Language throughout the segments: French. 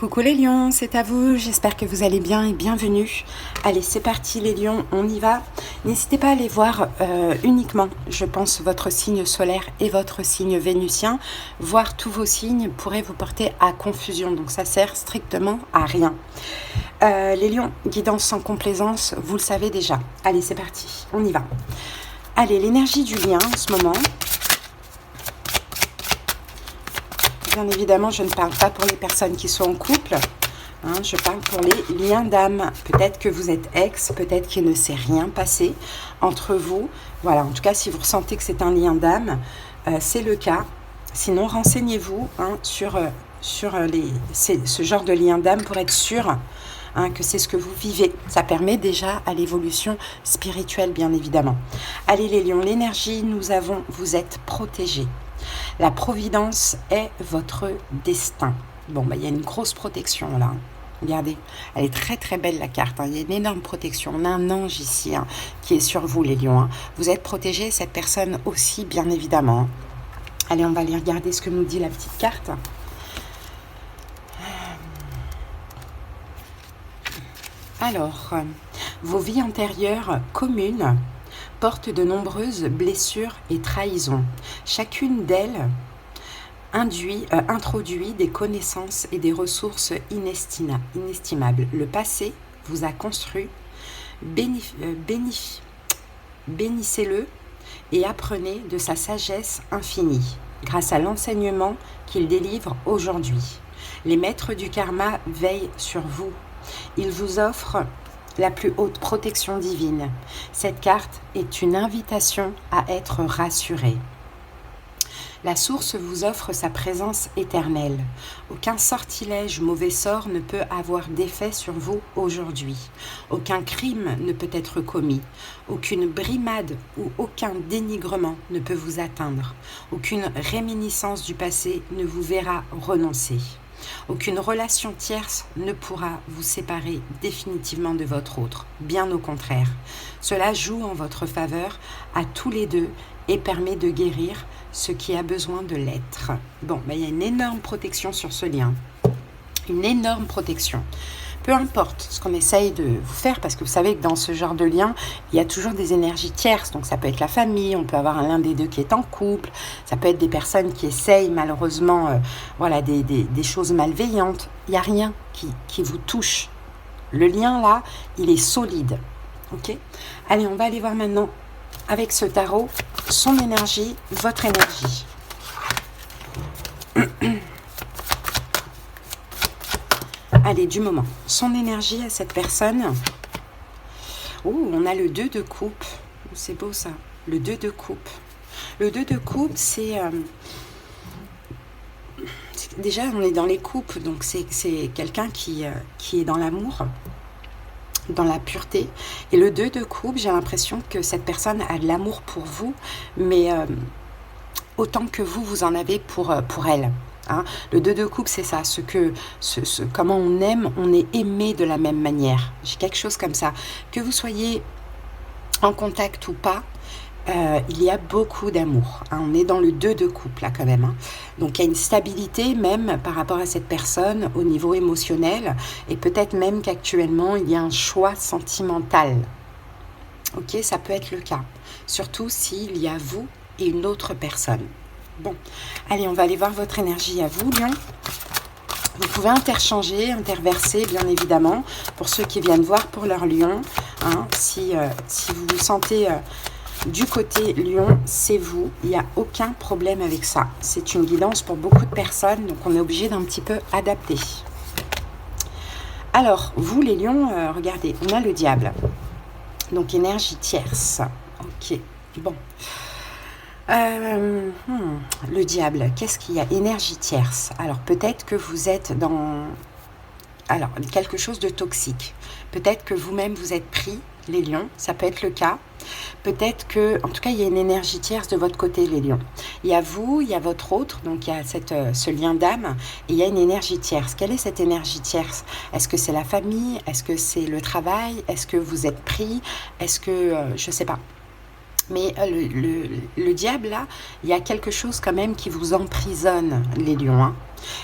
Coucou les lions, c'est à vous, j'espère que vous allez bien et bienvenue. Allez, c'est parti les lions, on y va. N'hésitez pas à aller voir uniquement, je pense, votre signe solaire et votre signe vénusien. Voir tous vos signes pourrait vous porter à confusion, donc ça sert strictement à rien. Les lions, guidance sans complaisance, vous le savez déjà. Allez, c'est parti, on y va. Allez, l'énergie du lien en ce moment. Bien évidemment, je ne parle pas pour les personnes qui sont en couple. Je parle pour les liens d'âme. Peut-être que vous êtes ex, peut-être qu'il ne s'est rien passé entre vous. Voilà, en tout cas, si vous ressentez que c'est un lien d'âme, c'est le cas. Sinon, renseignez-vous sur ce genre de lien d'âme pour être sûr que c'est ce que vous vivez. Ça permet déjà à l'évolution spirituelle, bien évidemment. Allez les lions, l'énergie, vous êtes protégés. La providence est votre destin. Bon, il y a une grosse protection là. Regardez, elle est très très belle la carte. Il y a une énorme protection. On a un ange ici qui est sur vous les lions. Vous êtes protégés, cette personne aussi, bien évidemment. Allez, on va aller regarder ce que nous dit la petite carte. Alors, vos vies antérieures communes portent de nombreuses blessures et trahisons. Chacune d'elles introduit des connaissances et des ressources inestimables. Le passé vous a construit, bénissez-le et apprenez de sa sagesse infinie, grâce à l'enseignement qu'il délivre aujourd'hui. Les maîtres du karma veillent sur vous. Ils vous offrent la plus haute protection divine. Cette carte est une invitation à être rassuré. La source vous offre sa présence éternelle. Aucun sortilège, mauvais sort ne peut avoir d'effet sur vous aujourd'hui. Aucun crime ne peut être commis. Aucune brimade ou aucun dénigrement ne peut vous atteindre. Aucune réminiscence du passé ne vous verra renoncer. Aucune relation tierce ne pourra vous séparer définitivement de votre autre, bien au contraire. Cela joue en votre faveur à tous les deux et permet de guérir ce qui a besoin de l'être. Bon, il y a une énorme protection sur ce lien. Une énorme protection. Peu importe ce qu'on essaye de vous faire, parce que vous savez que dans ce genre de lien, il y a toujours des énergies tierces. Donc ça peut être la famille, on peut avoir l'un des deux qui est en couple, ça peut être des personnes qui essayent malheureusement des choses malveillantes. Il n'y a rien qui vous touche. Le lien là, il est solide. Ok ? Allez, on va aller voir maintenant avec ce tarot, son énergie, votre énergie. Allez, du moment. Son énergie à cette personne. Oh, on a le 2 de coupe. C'est beau ça. Le 2 de coupe. Le 2 de coupe, c'est... déjà, on est dans les coupes. Donc, c'est quelqu'un qui est dans l'amour, dans la pureté. Et le 2 de coupe, j'ai l'impression que cette personne a de l'amour pour vous, mais autant que vous en avez pour elle. Le 2 de coupe, c'est ça, comment on aime, on est aimé de la même manière. J'ai quelque chose comme ça. Que vous soyez en contact ou pas, il y a beaucoup d'amour. On est dans le 2 de coupe là quand même. Donc il y a une stabilité même par rapport à cette personne au niveau émotionnel et peut-être même qu'actuellement il y a un choix sentimental. Ok, ça peut être le cas. Surtout s'il y a vous et une autre personne. Bon, allez, on va aller voir votre énergie à vous, Lion. Vous pouvez interchanger, interverser, bien évidemment, pour ceux qui viennent voir pour leur Lion. Si vous vous sentez du côté Lion, c'est vous. Il n'y a aucun problème avec ça. C'est une guidance pour beaucoup de personnes, donc on est obligé d'un petit peu adapter. Alors, vous les lions, regardez, on a le diable. Donc, énergie tierce. Ok, bon. Le diable, qu'est-ce qu'il y a? Énergie tierce. Alors peut-être que vous êtes dans quelque chose de toxique. Peut-être que vous-même vous êtes pris, les lions, ça peut être le cas. Peut-être que, en tout cas, il y a une énergie tierce de votre côté, les lions. Il y a vous, il y a votre autre, donc il y a ce lien d'âme, et il y a une énergie tierce. Quelle est cette énergie tierce? Est-ce que c'est la famille? Est-ce que c'est le travail? Est-ce que vous êtes pris? Est-ce que, je ne sais pas. Mais le diable, là, il y a quelque chose quand même qui vous emprisonne, les lions, hein.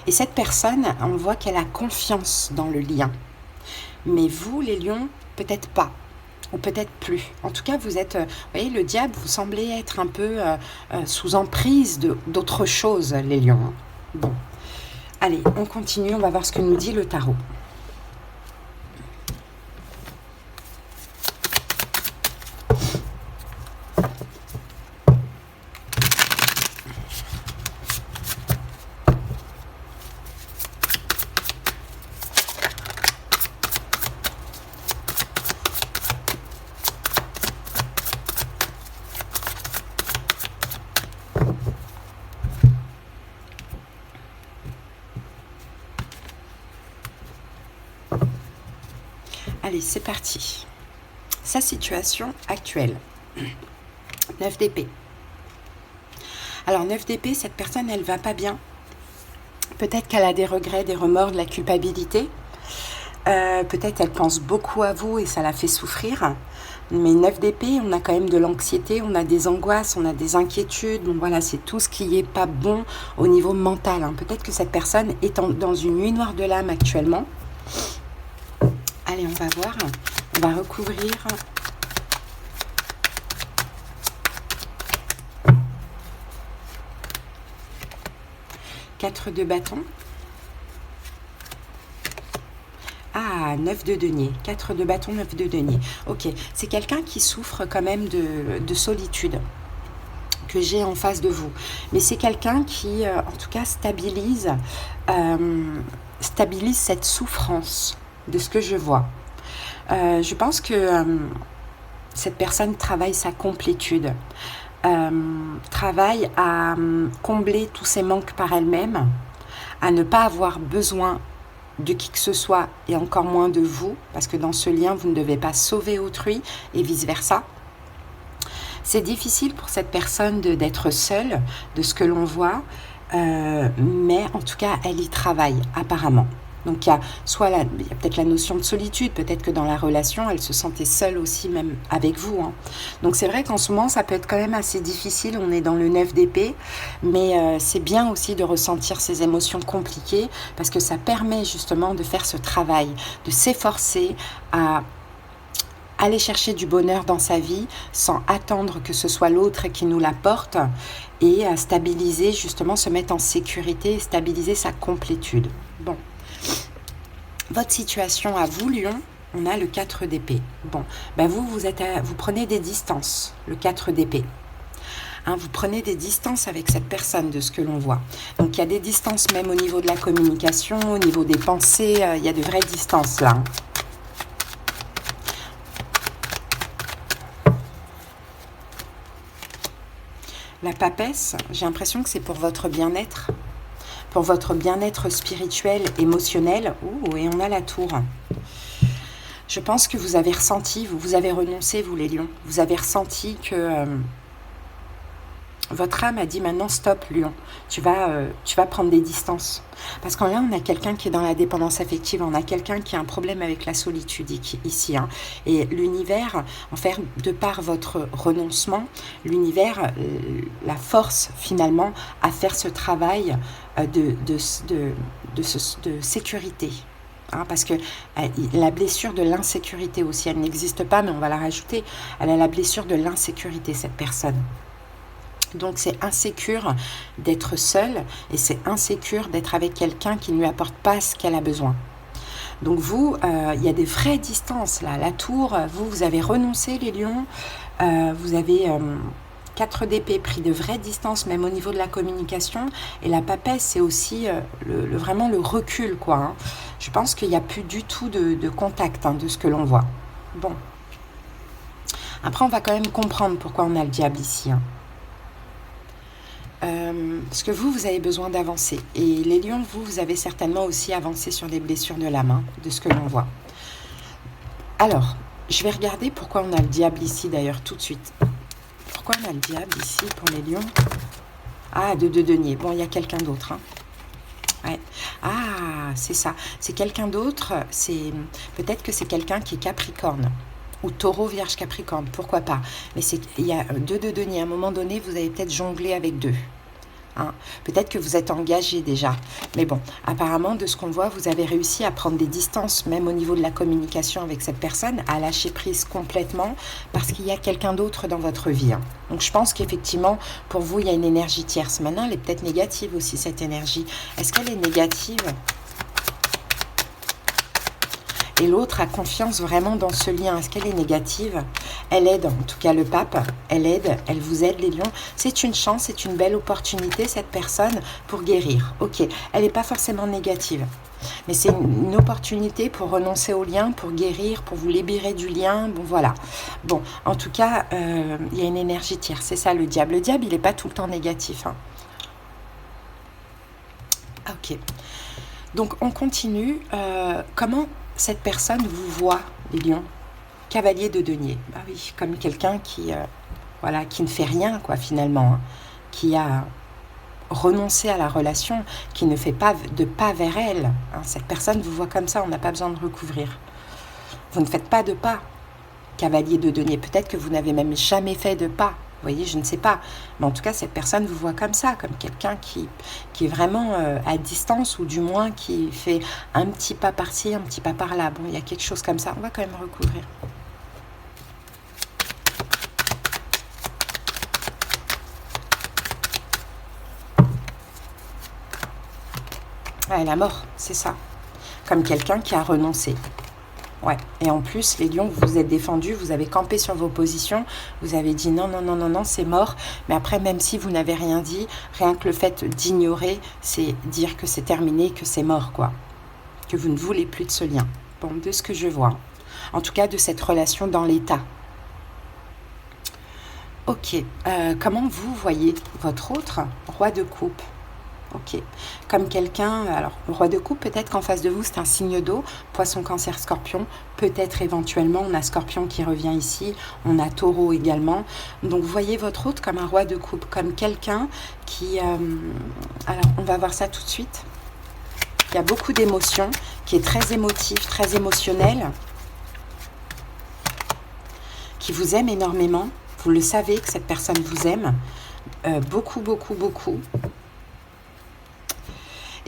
Et cette personne, on voit qu'elle a confiance dans le lien. Mais vous, les lions, peut-être pas. Ou peut-être plus. En tout cas, vous êtes, vous voyez, le diable, vous semblez être un peu sous emprise d'autre chose, les lions, hein. Bon, allez, on continue, on va voir ce que nous dit le tarot. Allez, c'est parti. Sa situation actuelle. 9 d'épée. Alors, 9 d'épée, cette personne, elle va pas bien. Peut-être qu'elle a des regrets, des remords, de la culpabilité. Peut-être elle pense beaucoup à vous et ça la fait souffrir. Mais 9 d'épée, on a quand même de l'anxiété, on a des angoisses, on a des inquiétudes. Donc voilà, c'est tout ce qui est pas bon au niveau mental, hein. Peut-être que cette personne est dans une nuit noire de l'âme actuellement. Allez, on va voir. On va recouvrir. Quatre de bâton. Ah, 9 de denier. 4 de bâton, 9 de denier. Ok, c'est quelqu'un qui souffre quand même de solitude que j'ai en face de vous. Mais c'est quelqu'un qui, en tout cas, stabilise cette souffrance de ce que je vois. Je pense que cette personne travaille sa complétude, travaille à combler tous ses manques par elle-même, à ne pas avoir besoin de qui que ce soit et encore moins de vous, parce que dans ce lien, vous ne devez pas sauver autrui et vice-versa. C'est difficile pour cette personne d'être seule, de ce que l'on voit, mais en tout cas, elle y travaille apparemment. Donc il y a peut-être la notion de solitude, peut-être que dans la relation, elle se sentait seule aussi, même avec vous, hein. Donc c'est vrai qu'en ce moment, ça peut être quand même assez difficile, on est dans le 9 d'épée, mais c'est bien aussi de ressentir ces émotions compliquées, parce que ça permet justement de faire ce travail, de s'efforcer à aller chercher du bonheur dans sa vie sans attendre que ce soit l'autre qui nous l'apporte, et à stabiliser, justement se mettre en sécurité et stabiliser sa complétude. Bon. Votre situation à vous, Lion, on a le 4 d'épée. Bon, ben vous prenez des distances, le 4 d'épée. Hein, vous prenez des distances avec cette personne de ce que l'on voit. Donc il y a des distances même au niveau de la communication, au niveau des pensées, il y a de vraies distances là. La papesse, j'ai l'impression que c'est pour votre bien-être. Pour votre bien-être spirituel, émotionnel. Ouh, et on a la tour. Je pense que vous avez ressenti, vous avez renoncé, vous les lions. Vous avez ressenti que votre âme a dit maintenant stop, lion. Tu vas prendre des distances. Parce qu'en là, on a quelqu'un qui est dans la dépendance affective. On a quelqu'un qui a un problème avec la solitude ici, hein. Et l'univers, en fait, de par votre renoncement, l'univers la force finalement à faire ce travail de sécurité. Hein, parce que la blessure de l'insécurité aussi, elle n'existe pas, mais on va la rajouter. Elle a la blessure de l'insécurité, cette personne. Donc c'est insécure d'être seule et c'est insécure d'être avec quelqu'un qui ne lui apporte pas ce qu'elle a besoin. Donc vous, il y a des vraies distances là. La tour, vous avez renoncé les lions, vous avez 4 d'épée, pris de vraies distances même au niveau de la communication. Et la papesse, c'est aussi vraiment le recul, quoi, hein. Je pense qu'il n'y a plus du tout de contact, hein, de ce que l'on voit. Bon. Après, on va quand même comprendre pourquoi on a le diable ici, hein. Parce que vous avez besoin d'avancer. Et les lions, vous avez certainement aussi avancé sur les blessures de la main, de ce que l'on voit. Alors, je vais regarder pourquoi on a le diable ici, d'ailleurs, tout de suite. Pourquoi on a le diable ici pour les lions? Ah, de denier. Bon, il y a quelqu'un d'autre, hein. Ouais. Ah, c'est ça. C'est quelqu'un d'autre. Peut-être que c'est quelqu'un qui est Capricorne. Ou taureau, vierge, capricorne, pourquoi pas. Mais il y a deux de denier. À un moment donné, vous avez peut-être jonglé avec deux. Hein. Peut-être que vous êtes engagé déjà. Mais bon, apparemment, de ce qu'on voit, vous avez réussi à prendre des distances, même au niveau de la communication avec cette personne, à lâcher prise complètement, parce qu'il y a quelqu'un d'autre dans votre vie. Hein. Donc, je pense qu'effectivement, pour vous, il y a une énergie tierce. Maintenant, elle est peut-être négative aussi, cette énergie. Est-ce qu'elle est négative ? Et l'autre a confiance vraiment dans ce lien. Est-ce qu'elle est négative? Elle aide, en tout cas le pape, elle aide, elle vous aide les lions. C'est une chance, c'est une belle opportunité cette personne pour guérir. Ok, elle n'est pas forcément négative. Mais c'est une opportunité pour renoncer au lien, pour guérir, pour vous libérer du lien. Bon, voilà. Bon, en tout cas, il y a une énergie tierce. C'est ça le diable. Le diable, il n'est pas tout le temps négatif. Hein. Ok. Donc, on continue. Comment cette personne vous voit, les lions? Cavalier de denier. Bah oui, comme quelqu'un qui, voilà, qui ne fait rien, quoi, finalement. Hein, qui a renoncer à la relation, qui ne fait pas de pas vers elle. Hein, cette personne vous voit comme ça, on n'a pas besoin de recouvrir. Vous ne faites pas de pas, cavalier de denier. Peut-être que vous n'avez même jamais fait de pas. Vous voyez, je ne sais pas. Mais en tout cas, cette personne vous voit comme ça, comme quelqu'un qui est vraiment à distance, ou du moins qui fait un petit pas par-ci, un petit pas par-là. Bon, il y a quelque chose comme ça. On va quand même recouvrir. Ah, la mort, c'est ça. Comme quelqu'un qui a renoncé. Ouais. Et en plus, les lions, vous vous êtes défendus, vous avez campé sur vos positions, vous avez dit non, non, non, non, non, c'est mort. Mais après, même si vous n'avez rien dit, rien que le fait d'ignorer, c'est dire que c'est terminé, que c'est mort, quoi. Que vous ne voulez plus de ce lien. Bon, de ce que je vois. En tout cas, de cette relation dans l'état. Ok. Comment vous voyez votre autre roi de coupe? Ok. Comme quelqu'un, alors le roi de coupe, peut-être qu'en face de vous, c'est un signe d'eau, poisson, cancer, scorpion. Peut-être éventuellement, on a scorpion qui revient ici, on a taureau également. Donc, vous voyez votre hôte comme un roi de coupe, comme quelqu'un qui... alors, on va voir ça tout de suite. Il y a beaucoup d'émotions, qui est très émotif, très émotionnel, qui vous aime énormément. Vous le savez que cette personne vous aime. Beaucoup, beaucoup, beaucoup.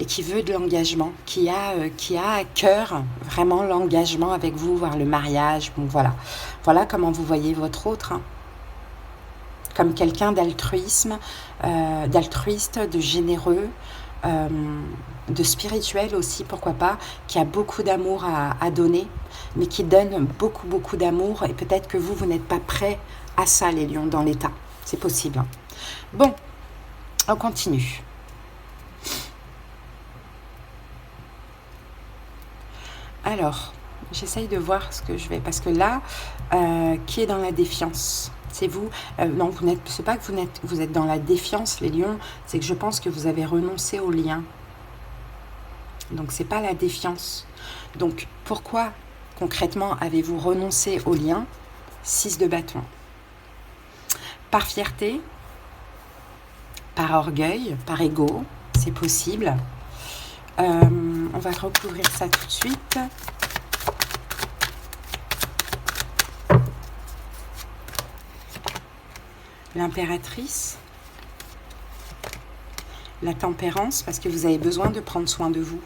Et qui veut de l'engagement, qui a à cœur vraiment l'engagement avec vous, voire le mariage. Bon, voilà. Voilà comment vous voyez votre autre. Hein. Comme quelqu'un d'altruisme, d'altruiste, de généreux, de spirituel aussi, pourquoi pas, qui a beaucoup d'amour à donner, mais qui donne beaucoup, beaucoup d'amour. Et peut-être que vous n'êtes pas prêts à ça, les lions, dans l'état. C'est possible. Hein. Bon, on continue. Alors, j'essaye de voir ce que je vais... Parce que là, qui est dans la défiance? C'est vous? Non, vous n'êtes... C'est pas que vous êtes dans la défiance, les lions. C'est que je pense que vous avez renoncé au lien. Donc, c'est pas la défiance. Donc, pourquoi, concrètement, avez-vous renoncé au lien? 6 de bâton. Par fierté, par orgueil, par ego, c'est possible. On va recouvrir ça tout de suite. L'impératrice. La tempérance, parce que vous avez besoin de prendre soin de vous.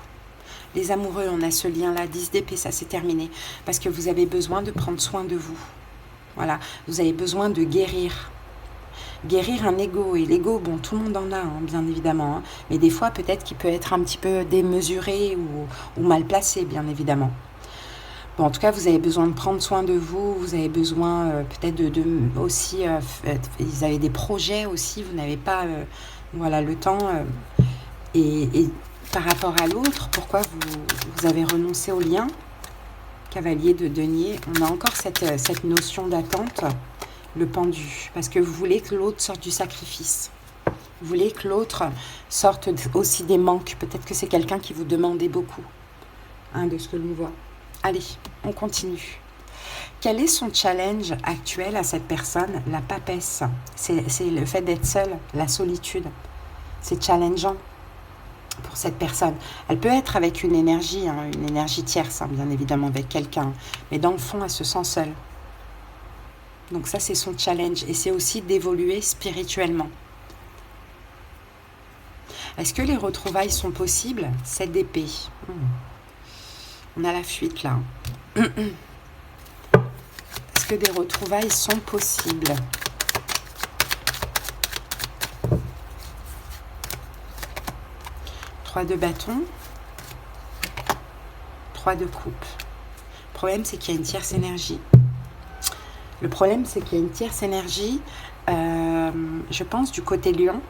Les amoureux, on a ce lien-là, 10 d'épée, ça c'est terminé. Parce que vous avez besoin de prendre soin de vous. Voilà, vous avez besoin de guérir. Guérir un ego, et l'ego, bon, tout le monde en a, hein, bien évidemment, hein, mais des fois, peut-être qu'il peut être un petit peu démesuré ou mal placé, bien évidemment. Bon, en tout cas, vous avez besoin de prendre soin de vous, vous avez besoin peut-être aussi, vous avez des projets aussi, vous n'avez pas voilà, le temps, et par rapport à l'autre, pourquoi vous avez renoncé au lien? Cavalier de denier, on a encore cette notion d'attente. Le pendu, parce que vous voulez que l'autre sorte du sacrifice. Vous voulez que l'autre sorte aussi des manques. Peut-être que c'est quelqu'un qui vous demandait beaucoup, hein, de ce que l'on voit. Allez, on continue. Quel est son challenge actuel à cette personne? La papesse. C'est le fait d'être seule, la solitude. C'est challengeant pour cette personne. Elle peut être avec une énergie tierce, hein, bien évidemment, avec quelqu'un. Mais dans le fond, elle se sent seule. Donc ça, c'est son challenge. Et c'est aussi d'évoluer spirituellement. Est-ce que les retrouvailles sont possibles? 7 d'épée. On a la fuite là. Est-ce que des retrouvailles sont possibles? 3 de bâton. 3 de coupe. Le problème, c'est qu'il y a une tierce énergie. Le problème, c'est qu'il y a une tierce énergie, je pense, du côté lion.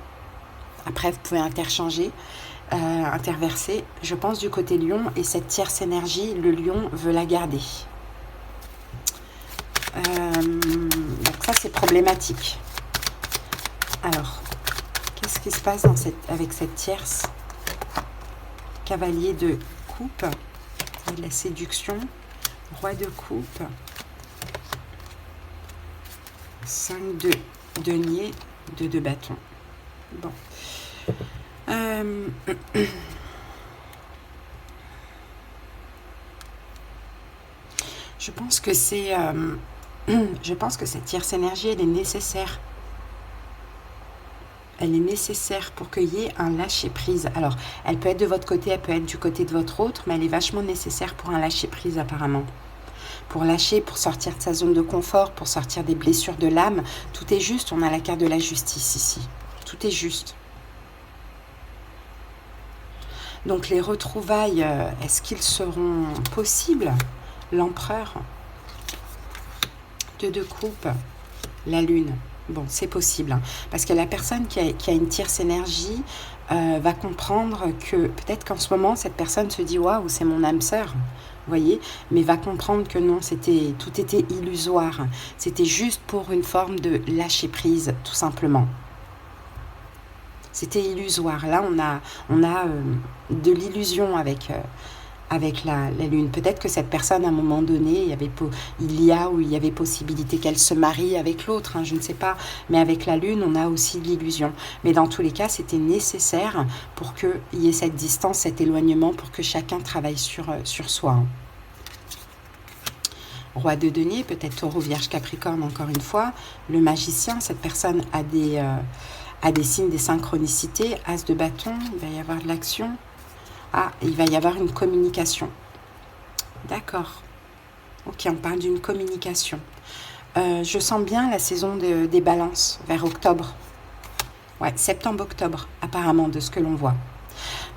Après, vous pouvez interchanger, interverser. Je pense du côté lion, et cette tierce énergie, le lion veut la garder. Donc ça, c'est problématique. Alors, qu'est-ce qui se passe avec cette tierce? Cavalier de coupe, de la séduction, roi de coupe, 5 de denier, 2 de bâton. Bon. Je pense que c'est... je pense que cette tierce énergie, elle est nécessaire. Elle est nécessaire pour qu'il y ait un lâcher-prise. Alors, elle peut être de votre côté, elle peut être du côté de votre autre, mais elle est vachement nécessaire pour un lâcher-prise apparemment. Pour lâcher, pour sortir de sa zone de confort, pour sortir des blessures de l'âme. Tout est juste, on a la carte de la justice ici. Tout est juste. Donc les retrouvailles, est-ce qu'ils seront possibles? L'empereur, 2 de coupe, la lune. Bon, c'est possible, hein, parce que la personne qui a une tierce énergie va comprendre que peut-être qu'en ce moment, cette personne se dit « Waouh, c'est mon âme sœur », vous voyez, mais va comprendre que non, tout était illusoire. C'était juste pour une forme de lâcher-prise, tout simplement. C'était illusoire. Là, on a de l'illusion avec la lune. Peut-être que cette personne, à un moment donné, il y avait possibilité qu'elle se marie avec l'autre, hein, je ne sais pas. Mais avec la lune, on a aussi l'illusion. Mais dans tous les cas, c'était nécessaire pour qu'il y ait cette distance, cet éloignement, pour que chacun travaille sur soi. Hein. Roi de denier, peut-être taureau, vierge, capricorne, encore une fois. Le magicien, cette personne a des signes, des synchronicités. As de bâton, il va y avoir de l'action. Ah, il va y avoir une communication. D'accord. Ok, on parle d'une communication. Je sens bien la saison des balances, vers octobre. Ouais, septembre-octobre, apparemment, de ce que l'on voit.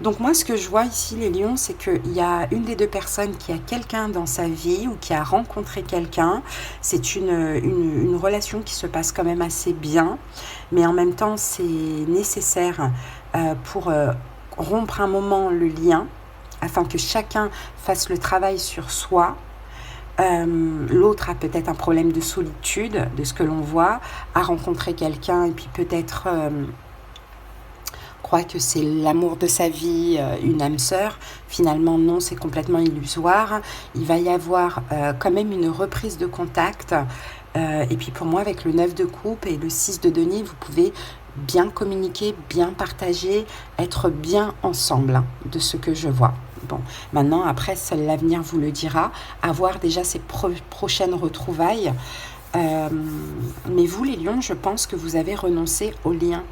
Donc moi, ce que je vois ici, les lions, c'est qu'il y a une des deux personnes qui a quelqu'un dans sa vie ou qui a rencontré quelqu'un. C'est une relation qui se passe quand même assez bien, mais en même temps, c'est nécessaire pour rompre un moment le lien, afin que chacun fasse le travail sur soi. L'autre a peut-être un problème de solitude, de ce que l'on voit, a rencontré quelqu'un et puis peut-être... croit que c'est l'amour de sa vie, une âme sœur. Finalement, non, c'est complètement illusoire. Il va y avoir quand même une reprise de contact. Et puis pour moi, avec le 9 de coupe et le 6 de denier, vous pouvez bien communiquer, bien partager, être bien ensemble, hein, de ce que je vois. Bon, maintenant, après, seul l'avenir vous le dira. Avoir déjà ces prochaines retrouvailles. Mais vous, les lions, je pense que vous avez renoncé au lien.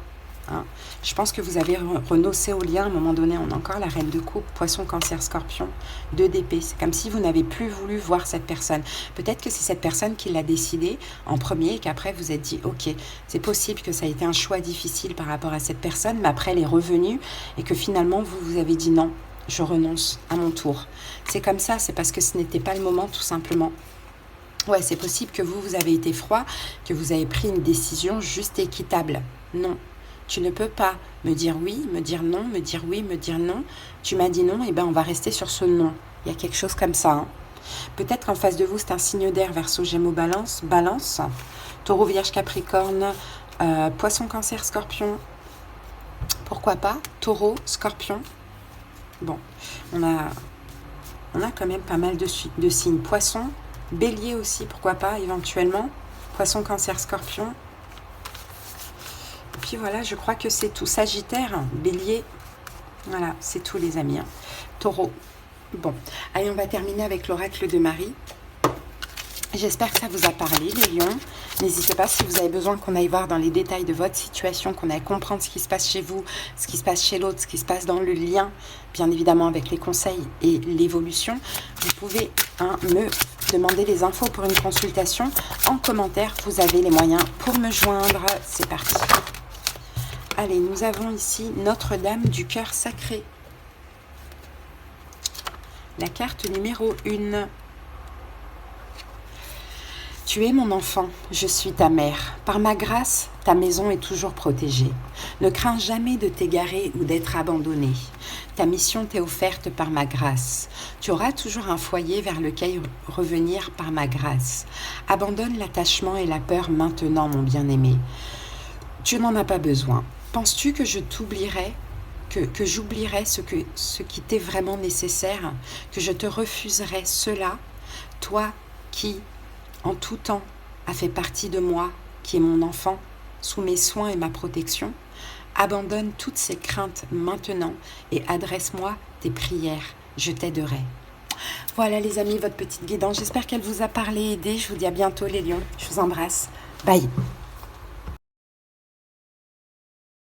Hein. Je pense que vous avez renoncé au lien. À un moment donné, on a encore la reine de coupe, poisson, cancer, scorpion, 2 d'épée. C'est comme si vous n'avez plus voulu voir cette personne. Peut-être que c'est cette personne qui l'a décidé en premier et qu'après vous êtes dit ok, c'est possible que ça a été un choix difficile par rapport à cette personne, mais après elle est revenue et que finalement vous avez dit non, je renonce à mon tour. C'est comme ça, c'est parce que ce n'était pas le moment, tout simplement. Ouais, c'est possible que vous avez été froid, que vous avez pris une décision juste et équitable. Non. Tu ne peux pas me dire oui, me dire non, me dire oui, me dire non. Tu m'as dit non, et bien on va rester sur ce non. Il y a quelque chose comme ça. Hein. Peut-être qu'en face de vous, c'est un signe d'air, Verseau, Gémeaux, Balance, Taureau, Vierge, Capricorne, Poisson, Cancer, Scorpion. Pourquoi pas Taureau, Scorpion. Bon, on a quand même pas mal de signes. Poisson, Bélier aussi, pourquoi pas, éventuellement. Poisson, Cancer, Scorpion. Et puis voilà, je crois que c'est tout. Sagittaire, Bélier, voilà, c'est tout les amis. Hein. Taureau. Bon, allez, on va terminer avec l'oracle de Marie. J'espère que ça vous a parlé, les lions. N'hésitez pas, si vous avez besoin qu'on aille voir dans les détails de votre situation, qu'on aille comprendre ce qui se passe chez vous, ce qui se passe chez l'autre, ce qui se passe dans le lien, bien évidemment avec les conseils et l'évolution, vous pouvez me demander les infos pour une consultation. En commentaire, vous avez les moyens pour me joindre. C'est parti. Allez, nous avons ici Notre-Dame du cœur sacré. La carte numéro 1. Tu es mon enfant, je suis ta mère. Par ma grâce, ta maison est toujours protégée. Ne crains jamais de t'égarer ou d'être abandonné. Ta mission t'est offerte par ma grâce. Tu auras toujours un foyer vers lequel revenir par ma grâce. Abandonne l'attachement et la peur maintenant, mon bien-aimé. Tu n'en as pas besoin. Penses-tu que je t'oublierai, que j'oublierai ce qui t'est vraiment nécessaire, que je te refuserai cela, toi qui, en tout temps, a fait partie de moi, qui est mon enfant, sous mes soins et ma protection? Abandonne toutes ces craintes maintenant et adresse-moi tes prières, je t'aiderai. Voilà les amis, votre petite guidance, j'espère qu'elle vous a parlé et aidé. Je vous dis à bientôt les lions, je vous embrasse, bye.